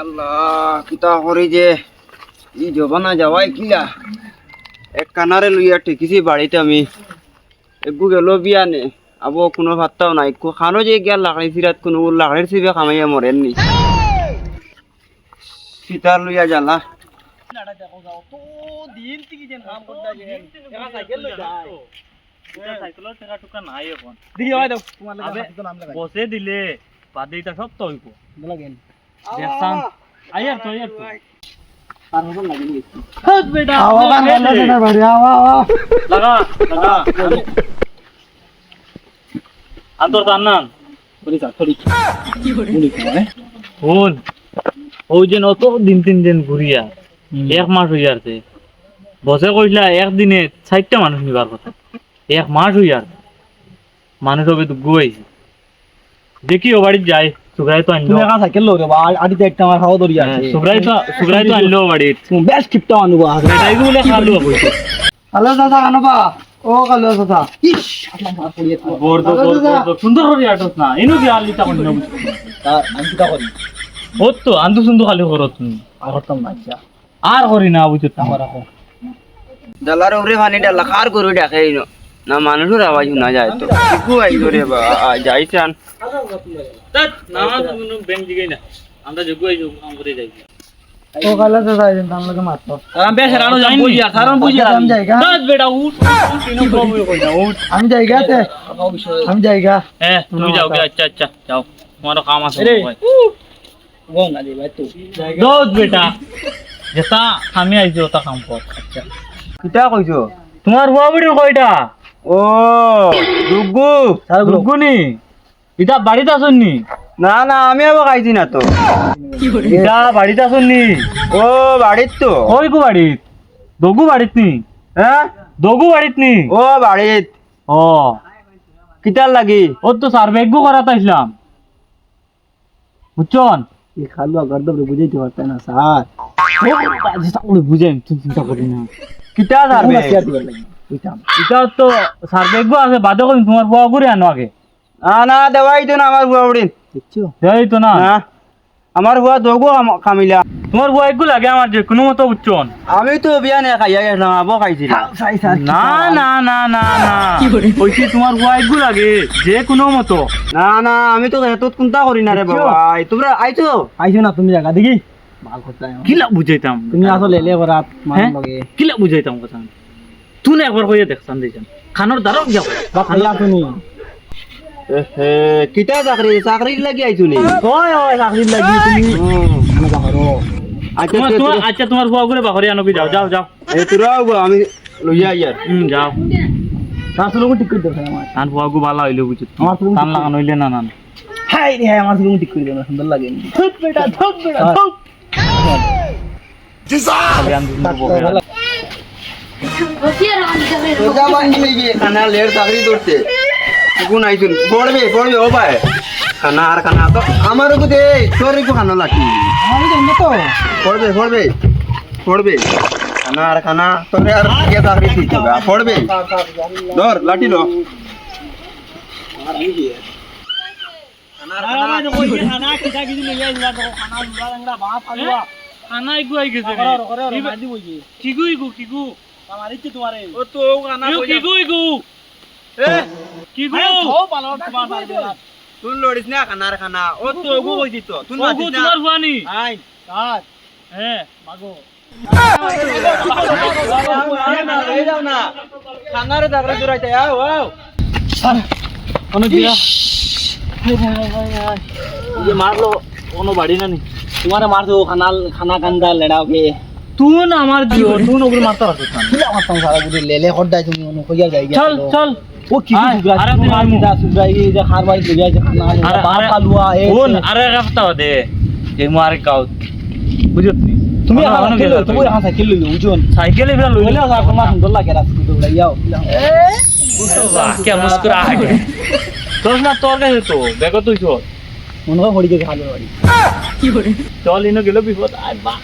আল্লাহ কিতা করি যে ই জবানা যাওয়াই কিলা এক কানারে লইয়া ঠেকিছি বাড়িতে আমি একটু গেল বিয়ানে আবো কোনো ভাত্তাও নাই খানো যে গিয়া লাকড়ি সিরাত কোনো লাকড়ির সিবে খামাইয়া মরেননি সীতার লইয়া জ্বালা বসে দিলে বাদে এটা সব তো হইব দিন 3 দিন ঘুরিয়া 1 মাস হয়ে যাচ্ছে বসে কইলা একদিনে 4টা মানুষ নিবার কথা 1 মাস হয়ে যাচ্ছে মানুষ হবে তো গুয়াইছে দেখি ও বাড়ি যায় সুগ্রাই তো আনলো তুমি সাইকেল লো রে বা আড়িতে একটা আমার খাওয়া দড়ি আছে সুগ্রাই তো আনলো বাড়ি তুমি বেশ কিপটা আনবো এটাই বলে খালু কইছে হ্যালো দাদা আনবা ও হ্যালো দাদা ইস আল্লাহ মার পড়িয়ে তো বড় সুন্দর করে আটস না ইনো কি আলিটা কোন না তার আমি কিটা করি ও তো আন্দু সুন্দর খালি করত আর হতাম না আচ্ছা আর করি না বুঝত আমার রাখো জ্বালার উপরে পানি ডালা খার করে ডাকে না মানুষের আওয়াজ শোনা যায় তো একটু আইলো রে বা যাইছান না ব্যাংক দিগাই না আমরা যোগ্য আইছো কাম করে যাই ও হ্যালো দাদা এজন তাম লাগে মাত্র আমি বেশ রানো যাই বুঝিয়া কারণ বুঝিয়া আমি যাইগা দাদ বেটা উঠ তিনো প্রবলেম কই না উঠ আমি যাইগা তে আমি যাইগা তুমি যাও গে আচ্ছা আচ্ছা যাও তোমার কাম আছে ভাই গো না দে ভাই তুই দাদ বেটা যেটা আমি আইছো তা কাম কর আচ্ছা কিতা কইছো তোমার বুয়া বুড়ির কয়টা ও দুগু গুগুনি ইটা বাড়িতে আসুননি না না আমি আবার খাইছি না তো ইটা বাড়িতে আসুননি ও বাড়িত তো ওই গো বাড়িত দগু বাড়িত নি হ্যাঁ দগু বাড়িত নি ও বাড়িত ও কিতার লাগি ও তো সার্ভেজ্ঞ করাতে আসলাম বুঝছন এ খালু আগর দবরে বুঝাইতে পারতে না স্যার ওরে বুঝেন তুই চিন্তা করি না কিতা আমি যাবে শেয়ার দিবার লাগি বুঝতাম এটা তো সার্ভেজ্ঞ আছে বাদে করি তোমার বুয়া করে আনো আগে না না দেওয়াই তো না আমার বুয়া উড়িন দেখছো এই তো না না আমার বুয়া দগু খামিলা তোমার বুয়া একটু লাগে আমার যে কোনো মতো বুঝছন আমি তো বিয়ানে খাইয়া গেছিলাম আবো খাইছিলাম সাই স্যার না না না না না কইছি তোমার বুয়া একটু লাগে যে কোনো মতো না না আমি তো এত চিন্তা করি না রে বাবা তোমরা আইছো আইছো না তুমি জায়গা দেখি ভাল করতে কিলা বুঝাইতাম তুমি আসলে লে বরাত মান হ্যাঁ? লগে কিলা বুঝাইতাম কথা তুই একবার কইয়া দেখছান দিছেন খানোর দ্বারা যাও বা খাইয়া তুমি এহে কিতা চাকরি লাগি আইছো নি ওই ওই চাকরি লাগি তুমি মানে বাহরো আচ্ছা আচ্ছা তোমার বুয়া করে বাহরে আনো কি যাও যাও যাও এ তোরাও আমি লইয়া ইয়ার যাও রাসুল লোক ঠিক করে দাও আমার আর বুয়া গো ভালো হইলো বুঝছ আমার তো টান লাগানো হইলে না না হাই রে আমার লোক ঠিক করে দাও সুন্দর লাগে ধুত বেটা ধুত তোজা বাঙ্গি লইবে খানা লের চাকরি করতে কোন আইছুন পড়বে ও ভাই খানা আর খানা তো আমারও তো দে তোর একটু খানা লাগি আমি জানি তো পড়বে খানা আর খানা তোরে আর কে চাকরি দিতে হবে পড়বে ধর লাঠি লো খানা ইগু আই গেছে কিগু ইগু কিগু আমার ইচ্ছে তোমারে ও তো খানা কিগু ইগু কিগু তুই লড়িস না খানা আর খানা ও তো ওগু কই দিত তুই ওগু তোমার হুয়ানি আই কাট হ্যাঁ মাগো এই যাও না খানারে চাকরি দৌড়াইতে আও অনেক দিয়া ये मार लो कोनो बाड़ी ना नहीं তোমারে মার দো খানা খানা কান্দা লেড়াওকে तू ना हमार दियो तू ना उगर मारता रहता था কিলা মারতাম সারা গুলি লেলে হড়দাই তুমি অনু কইয়া যাই चल चल ও কি আয়, সুগ্রা আরে তুমি তুমি আমি আমু। দা সুগ্রাই যে খারবাই লইয়া যে খানা अरे বাপ কালুয়া এ बोल अरे रास्ता दे ये मारे काउ बुझत नहीं তুমি এখন সাইকেল লই তুমি এখন সাইকেল লই বুঝুন साइकिल इधर लो লইলে আর তোমার সুন্দর লাগে রাস্তা দৌড়াইয়াও वाह क्या मुस्कुराहट है तो ना तोर के तो देखो तू छो মনে হয় হড়ি কে খালো বাড়ি चल इनो गेलो बिपद आय बा